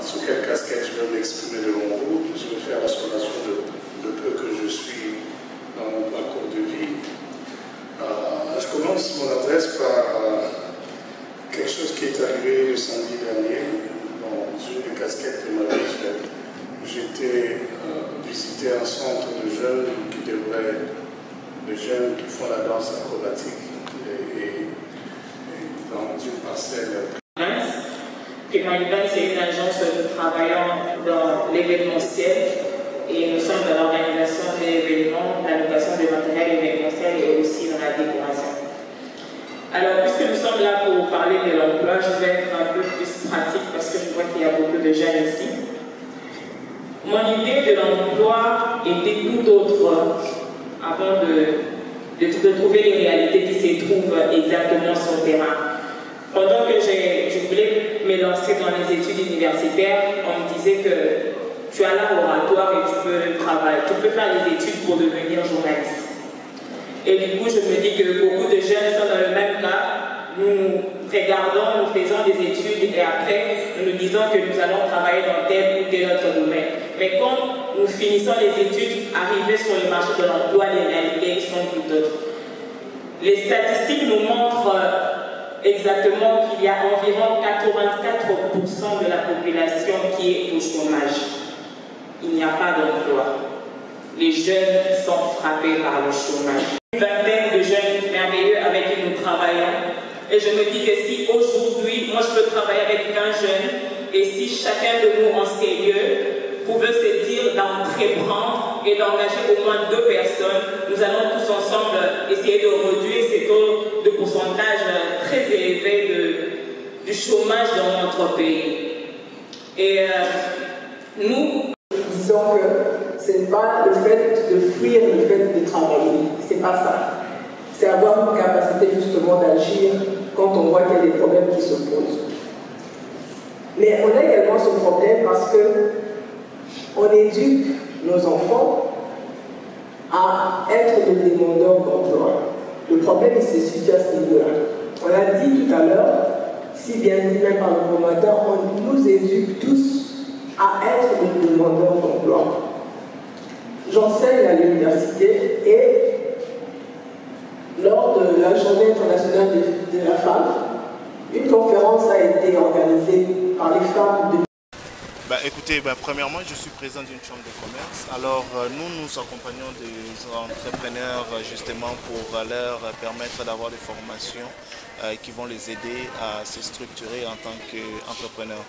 sous quelle casquette je vais m'exprimer devant vous. Je vais faire la sommation de peu que je suis dans mon parcours de vie. Je commence mon adresse par quelque chose qui est arrivé le samedi dernier dans une des casquettes de ma vie. J'étais visiter un centre de jeunes qui devrait, de jeunes qui font la danse acrobatique et dans une parcelle. Primary Events, c'est une agence où nous travaillons dans l'événementiel et nous sommes dans l'organisation des événements, la location de matériel événementiel et aussi dans la décoration. Alors, puisque nous sommes là pour parler de l'emploi, je vais être un peu plus pratique parce que je vois qu'il y a beaucoup de jeunes ici. Mon idée de l'emploi était tout autre avant de trouver les réalités qui se trouvent exactement sur le terrain. Pendant que je voulais me lancer dans les études universitaires, on me disait que tu as l'art oratoire et tu peux travailler, tu peux faire les études pour devenir journaliste. Et du coup, je me dis que beaucoup de jeunes sont dans le même cas. Nous regardons, nous faisons des études et après, nous nous disons que nous allons travailler dans tel ou tel autre domaine. Mais quand nous finissons les études, arriver sur le marché de l'emploi, les réalités sont tout autres. Les statistiques nous montrent exactement qu'il y a environ 84% de la population qui est au chômage. Il n'y a pas d'emploi. Les jeunes sont frappés par le chômage. Une vingtaine de jeunes merveilleux avec qui nous travaillons. Et je me dis que si aujourd'hui, moi je peux travailler avec 20 jeunes, et si chacun de nous en sérieux pouvait se dire d'entreprendre et d'engager au moins 2 personnes, nous allons tous ensemble essayer de réduire ces taux de pourcentage très élevés du chômage dans notre pays. Et nous, disons que ce n'est pas le fait de fuir le fait de travailler, c'est pas ça. C'est avoir une capacité justement d'agir quand on voit qu'il y a des problèmes qui se posent. Mais on a également ce problème parce que on éduque nos enfants à être des demandeurs d'emploi. Le problème, il se situe à ce niveau-là. On l'a dit tout à l'heure, si bien dit même par le promoteur, on nous éduque tous à être des demandeurs d'emploi. J'enseigne à l'université et lors de la Journée internationale de la femme, une conférence a été organisée par les femmes de... Écoutez, premièrement, je suis président d'une chambre de commerce. Alors, nous accompagnons des entrepreneurs justement pour leur permettre d'avoir des formations qui vont les aider à se structurer en tant qu'entrepreneurs.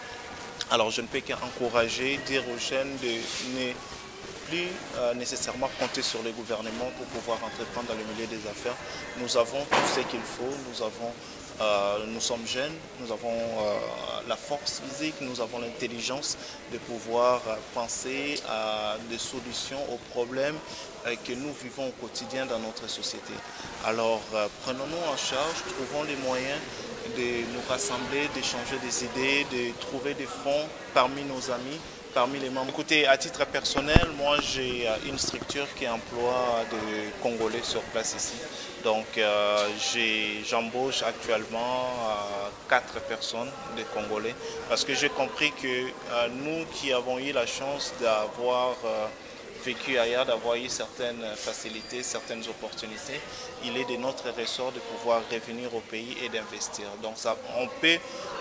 Alors, je ne peux qu'encourager, dire aux jeunes de ne plus nécessairement compter sur les gouvernements pour pouvoir entreprendre dans le milieu des affaires. Nous avons tout ce qu'il faut, nous sommes jeunes, nous avons la force physique, nous avons l'intelligence de pouvoir penser à des solutions aux problèmes que nous vivons au quotidien dans notre société. Alors prenons-nous en charge, trouvons les moyens de nous rassembler, d'échanger des idées, de trouver des fonds parmi nos amis, parmi les membres. Écoutez, à titre personnel, moi j'ai une structure qui emploie des Congolais sur place ici. Donc j'embauche actuellement 4 personnes, des Congolais, parce que j'ai compris que nous qui avons eu la chance d'avoir vécu ailleurs, d'avoir eu certaines facilités, certaines opportunités, il est de notre ressort de pouvoir revenir au pays et d'investir. Donc on peut,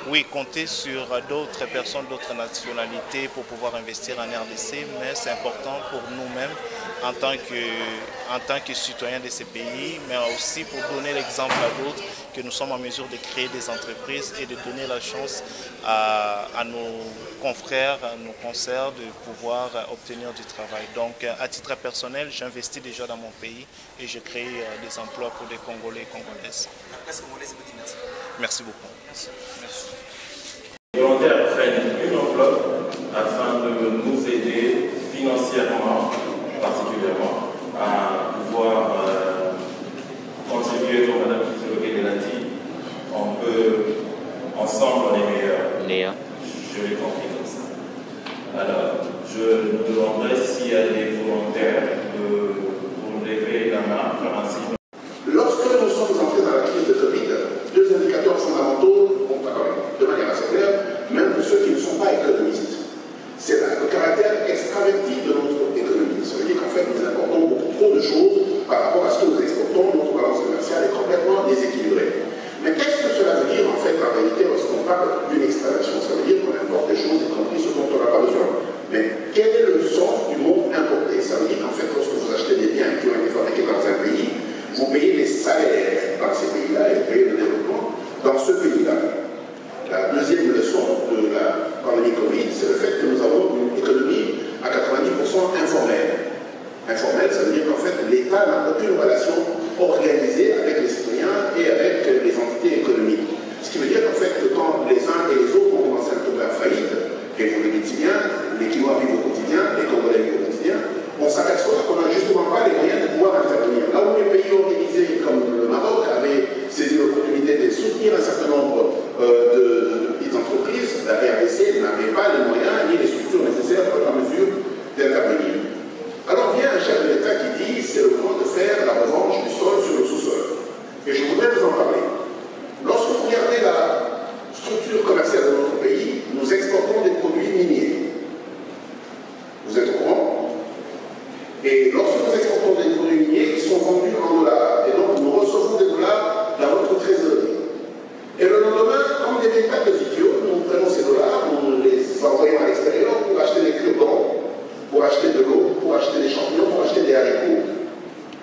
oui, compter sur d'autres personnes, d'autres nationalités pour pouvoir investir en RDC, mais c'est important pour nous-mêmes en tant que citoyens de ces pays, mais aussi pour donner l'exemple à d'autres que nous sommes en mesure de créer des entreprises et de donner la chance à nos confrères, à nos consoeurs de pouvoir obtenir du travail. Donc à titre personnel, j'investis déjà dans mon pays et je crée des emplois pour des Congolais et Congolaises. Merci beaucoup. Merci. Les volontaires prennent une enveloppe afin de nous aider financièrement, particulièrement, à pouvoir contribuer, comme Mme Kizoloke l'a dit. On peut, ensemble, on est meilleurs. Je l'ai compris comme ça. Alors, je nous demanderai s'il y a des volontaires pour lever la main, faire un signe. Lorsque nous sommes entrés dans la crise de Covid, 2 indicateurs fondamentaux ont apparu de manière assez claire, même pour ceux qui ne sont pas économistes. parle d'une extraction, ça veut dire qu'on importe des choses, y compris ce dont on n'a pas besoin. Mais quel est le sens du mot importer? Ça veut dire qu'en fait, lorsque vous achetez des biens qui ont été fabriqués dans un pays, vous payez les salaires dans ces pays-là et vous payez le développement dans ce pays-là. La deuxième leçon de la pandémie Covid, c'est le fait que nous avons une économie à 90% informelle. Informelle, ça veut dire qu'en fait, l'État n'a aucune relation organisée avec les citoyens et avec les entités économiques. Ce qui veut dire qu'en fait, que quand les uns et les autres ont commencé à tomber à faillite, et vous le dites si bien, les Quinois vivent au quotidien, les Congolais vivent au quotidien, on s'aperçoit qu'on n'a justement pas les moyens de pouvoir intervenir. Là où les pays organisés comme le Maroc avaient saisi l'opportunité de soutenir un certain nombre de petites entreprises, la RDC n'avait pas les moyens ni les structures nécessaires pour être en mesure d'intervenir. Alors vient un chef de l'État qui dit c'est le moment de faire la revanche du sol sur le sous-sol. Et je voudrais vous en parler. Lorsque vous regardez la structure commerciale de notre pays, nous exportons des produits miniers. Vous êtes au courant? Et lorsque nous exportons des produits miniers, ils sont vendus en dollars. Et donc nous recevons des dollars dans notre trésorerie. Et le lendemain, comme des véritables idiots, nous prenons ces dollars, nous les envoyons à l'extérieur pour acheter des cure-dents, pour acheter de l'eau, pour acheter des champignons, pour acheter des haricots.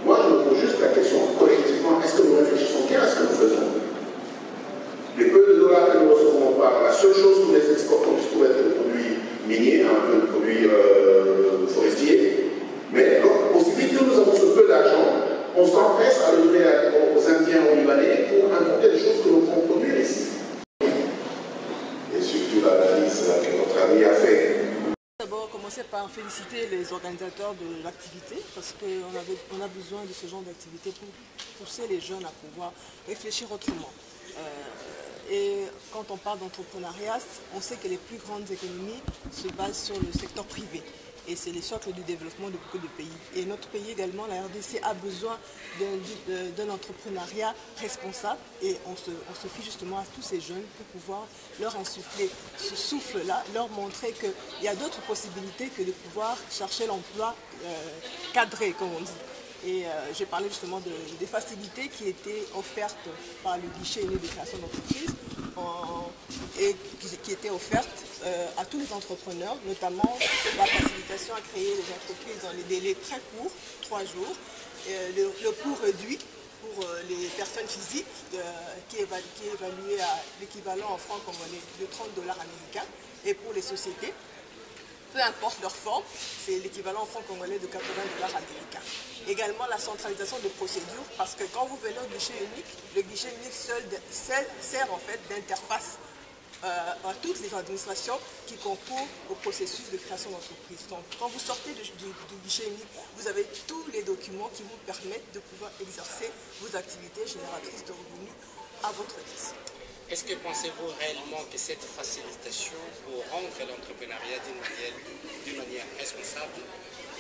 Moi, je me pose juste la question, collectivement, est-ce que nous réfléchissons bien à ce que nous faisons? Les peu de dollars que nous recevons par la seule chose que nous les exportons, puisque trouve être des produits miniers, un peu de produits forestiers. Mais donc, aussi vite que nous avons ce peu d'argent, on s'empresse à le donner aux Indiens, aux Libanais, pour importer des choses que nous pouvons produire ici. Et surtout l'analyse que notre ami a fait. D'abord, commencer par féliciter les organisateurs de l'activité, parce qu'on a besoin de ce genre d'activité pour pousser les jeunes à pouvoir réfléchir autrement. Et quand on parle d'entrepreneuriat, on sait que les plus grandes économies se basent sur le secteur privé. Et c'est le socle du développement de beaucoup de pays. Et notre pays également, la RDC, a besoin d'un entrepreneuriat responsable. Et on se fie justement à tous ces jeunes pour pouvoir leur insuffler ce souffle-là, leur montrer qu'il y a d'autres possibilités que de pouvoir chercher l'emploi cadré, comme on dit. Et j'ai parlé justement des facilités qui étaient offertes par le guichet unique de création d'entreprise et qui étaient offertes à tous les entrepreneurs, notamment la facilitation à créer des entreprises dans des délais très courts, 3 jours, le coût réduit pour les personnes physiques qui est évalué à l'équivalent en francs congolais de 30 $ américains, et pour les sociétés, peu importe leur forme, c'est l'équivalent en francs congolais de 80 $ américains. Également la centralisation de procédures, parce que quand vous venez au guichet unique, le guichet unique sert en fait d'interface à toutes les administrations qui concourent au processus de création d'entreprise. Donc quand vous sortez du guichet unique, vous avez tous les documents qui vous permettent de pouvoir exercer vos activités génératrices de revenus à votre guise. Est-ce que pensez-vous réellement que cette facilitation pour rendre l'entrepreneuriat d'une manière responsable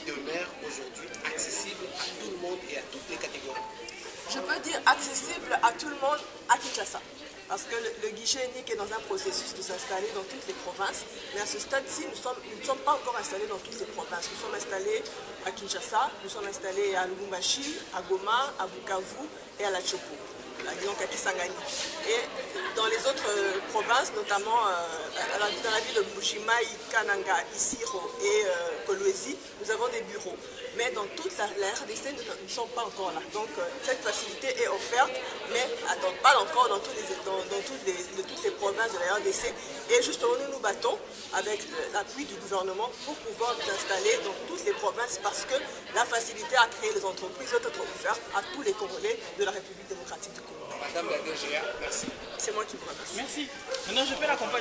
demeure aujourd'hui accessible à tout le monde et à toutes les catégories? Je peux dire accessible à tout le monde à Kinshasa. Parce que le guichet unique est dans un processus de s'installer dans toutes les provinces. Mais à ce stade-ci, nous ne sommes pas encore installés dans toutes les provinces. Nous sommes installés à Kinshasa, nous sommes installés à Lubumbashi, à Goma, à Bukavu et à La Chopo. Donc à Kisangani. Et dans les autres provinces, notamment dans la ville de Mbujimayi, Kananga, Isiro et Kolwezi, nous avons des bureaux. Mais dans toute la RDC, nous ne sommes pas encore là. Donc cette facilité est offerte, mais pas encore dans toutes les provinces de la RDC. Et justement, nous nous battons avec l'appui du gouvernement pour pouvoir nous installer dans toutes les provinces, parce que la facilité à créer les entreprises doit être offerte à tous les Congolais de la République démocratique du Congo. Madame la DGA, merci. C'est moi qui vous remercie. Merci. Maintenant, je peux l'accompagner.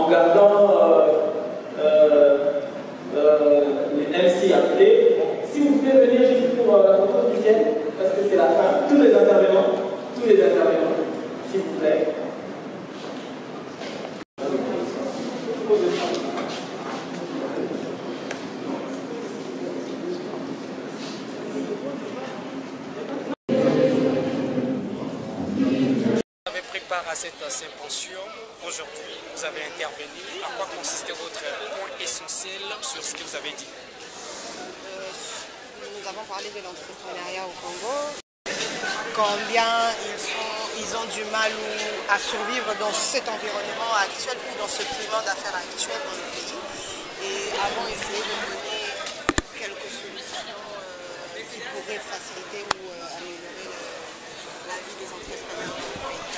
en gardant les MC appelés. Si vous pouvez venir juste pour la photo officielle, parce que c'est la fin, tous les intervenants, s'il vous plaît. À cette subvention, aujourd'hui, vous avez intervenu. À quoi consistait votre point essentiel sur ce que vous avez dit? Nous avons parlé de l'entrepreneuriat au Congo, combien ils ont du mal à survivre dans cet environnement actuel ou dans ce climat d'affaires actuel dans le pays. Et avons essayé de donner quelques solutions qui pourraient faciliter ou améliorer la vie des entrepreneurs dans le pays.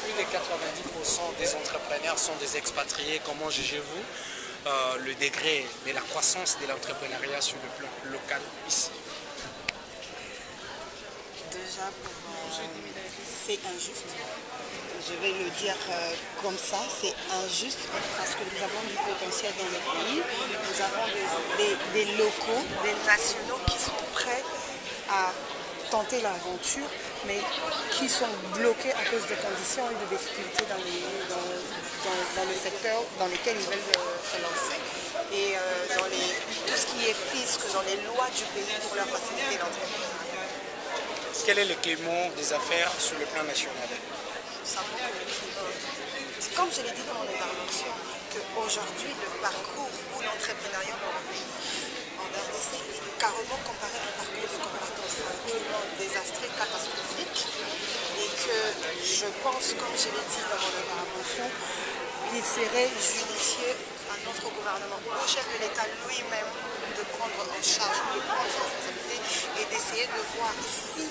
Plus de 90% des entrepreneurs sont des expatriés. Comment jugez-vous le degré de la croissance de l'entrepreneuriat sur le plan local ici? Déjà, c'est injuste. Je vais le dire comme ça, c'est injuste parce que nous avons du potentiel dans le pays. Nous avons des locaux, des nationaux qui sont prêts à tenter l'aventure, mais qui sont bloqués à cause des conditions et des difficultés dans le secteur dans lequel ils veulent se lancer. Et dans tout ce qui est fisc, dans les lois du pays pour leur faciliter l'entrepreneuriat. Quel est le climat des affaires sur le plan national? Nous savons que comme je l'ai dit dans mon intervention, qu'aujourd'hui le parcours ou l'entrepreneuriat dans le pays en RDC est carrément comparé à un parcours de compétences, un climat désastreux, catastrophique, et que je pense, comme je l'ai dit dans mon intervention, qu'il serait judicieux à notre gouvernement, au chef de l'État lui-même, de prendre en charge, de prendre ses responsabilités et d'essayer de voir si,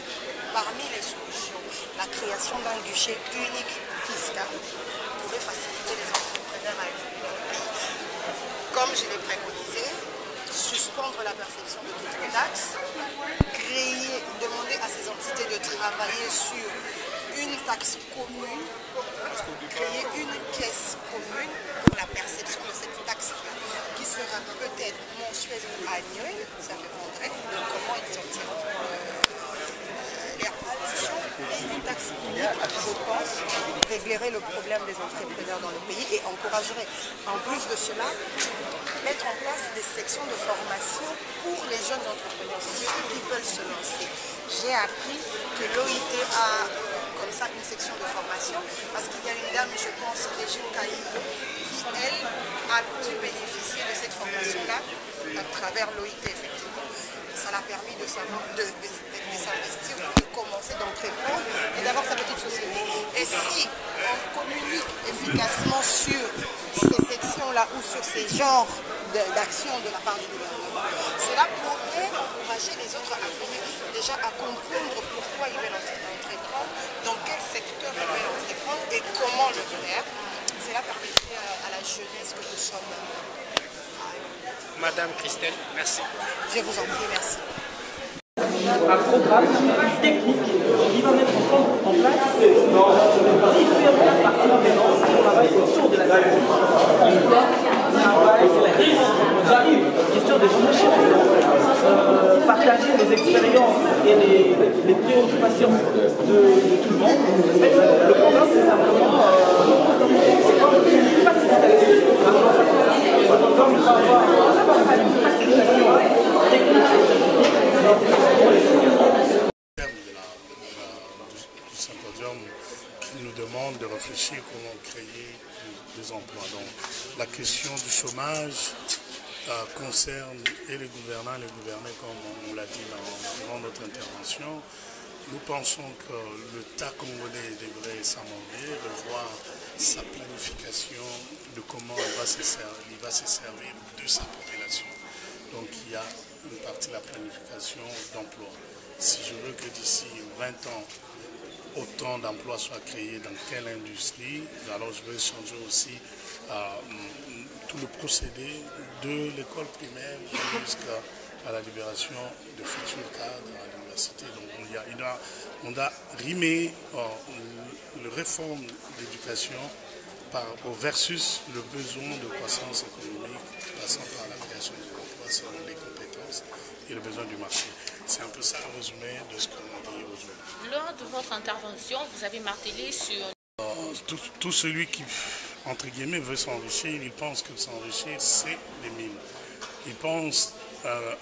parmi les solutions, la création d'un guichet unique fiscal pourrait faciliter les entrepreneurs à évoluer dans le pays. Comme je l'ai préconisé, suspendre la perception de toutes les taxes, demander à ces entités de travailler sur une taxe commune, créer une caisse commune pour la perception de cette taxe qui sera peut-être mensuelle ou annuelle, ça dépendrait de comment ils sortiront leur position. Mais une taxe unique, je pense, réglerait le problème des entrepreneurs dans le pays et encouragerait, en plus de cela, mettre en place des sections de formation pour les jeunes entrepreneurs, ceux qui veulent se lancer. J'ai appris que l'OIT a comme ça une section de formation parce qu'il y a une dame, je pense, Régine Caïdo, qui, elle, a pu bénéficier de cette formation-là à travers l'OIT, effectivement. Ça l'a permis de s'investir, de commencer, d'entreprendre et d'avoir sa petite société. Et si on communique efficacement sur ces sections-là ou sur ces genres d'actions de la part du gouvernement, cela pourrait encourager les autres à venir déjà à comprendre pourquoi ils veulent entreprendre, dans quel secteur ils veulent entreprendre et comment le faire. Cela permettrait à la jeunesse que nous sommes. Madame Christelle, merci. Je vous en prie, merci. Un programme technique qui va mettre en place différentes parties prenantes qui travaillent autour de la J'arrive, question de partager les expériences et les préoccupations de tout le monde. En fait, le programme, c'est simplement une facilitation. Comme il va avoir une facilitation technique et scientifique, du symposium qui nous demande de réfléchir comment créer des emplois. Donc, la question du chômage concerne et les gouvernants et les gouvernés, comme on l'a dit durant notre intervention. Nous pensons que l'État congolais devrait s'amender, revoir sa planification de comment il va se servir de sa population. Donc il y a une partie de la planification d'emploi. Si je veux que d'ici 20 ans, autant d'emplois soient créés dans quelle industrie, alors je vais changer aussi tout le procédé de l'école primaire jusqu'à la libération de futurs cadres à l'université. Donc on a rimé la réforme d'éducation versus le besoin de croissance économique passant par la création d'emplois selon les compétences et le besoin du marché. C'est un peu ça le résumé de ce qu'on a dit aujourd'hui. Lors de votre intervention, vous avez martelé sur... Tout celui qui, entre guillemets, veut s'enrichir, il pense que s'enrichir, c'est les mines. Il pense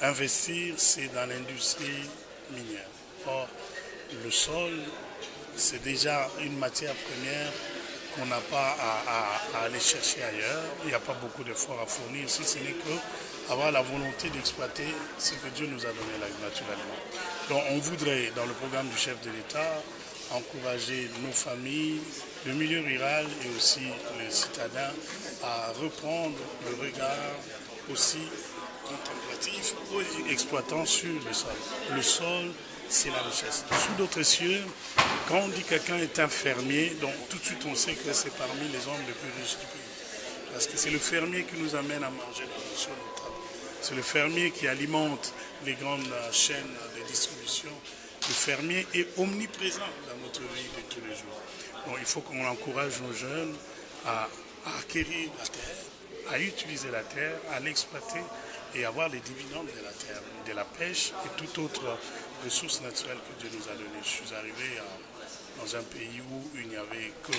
investir, c'est dans l'industrie minière. Or, le sol, c'est déjà une matière première qu'on n'a pas à aller chercher ailleurs. Il n'y a pas beaucoup d'efforts à fournir, si ce n'est qu'avoir la volonté d'exploiter ce que Dieu nous a donné naturellement. Donc on voudrait, dans le programme du chef de l'État, encourager nos familles, le milieu rural et aussi les citadins à reprendre le regard aussi contemplatif ou exploitant sur le sol. Le sol, c'est la richesse. Sous d'autres cieux, quand on dit que quelqu'un est un fermier, donc tout de suite on sait que c'est parmi les hommes les plus riches du pays. Parce que c'est le fermier qui nous amène à manger sur notre table. C'est le fermier qui alimente les grandes chaînes de distribution. Le fermier est omniprésent dans notre vie de tous les jours. Donc il faut qu'on encourage nos jeunes à acquérir la terre, à utiliser la terre, à l'exploiter et avoir les dividendes de la terre, de la pêche et toute autre ressource naturelle que Dieu nous a donnée. Je suis arrivé dans un pays où il n'y avait que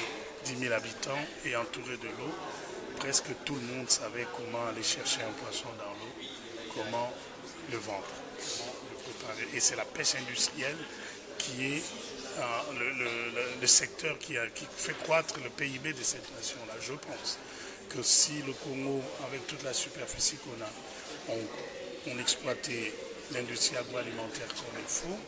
10 000 habitants et entouré de l'eau. Presque tout le monde savait comment aller chercher un poisson dans l'eau, comment le vendre, comment le préparer. Et c'est la pêche industrielle qui est le secteur qui fait croître le PIB de cette nation-là. Je pense que si le Congo, avec toute la superficie qu'on a, on exploitait l'industrie agroalimentaire comme il faut,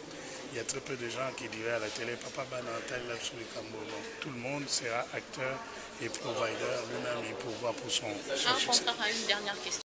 il y a très peu de gens qui diraient à la télé « Papa Banatal, là sur les Cambo ». Tout le monde sera acteur et provider lui-même et pourvoir pour son succès. Une dernière question.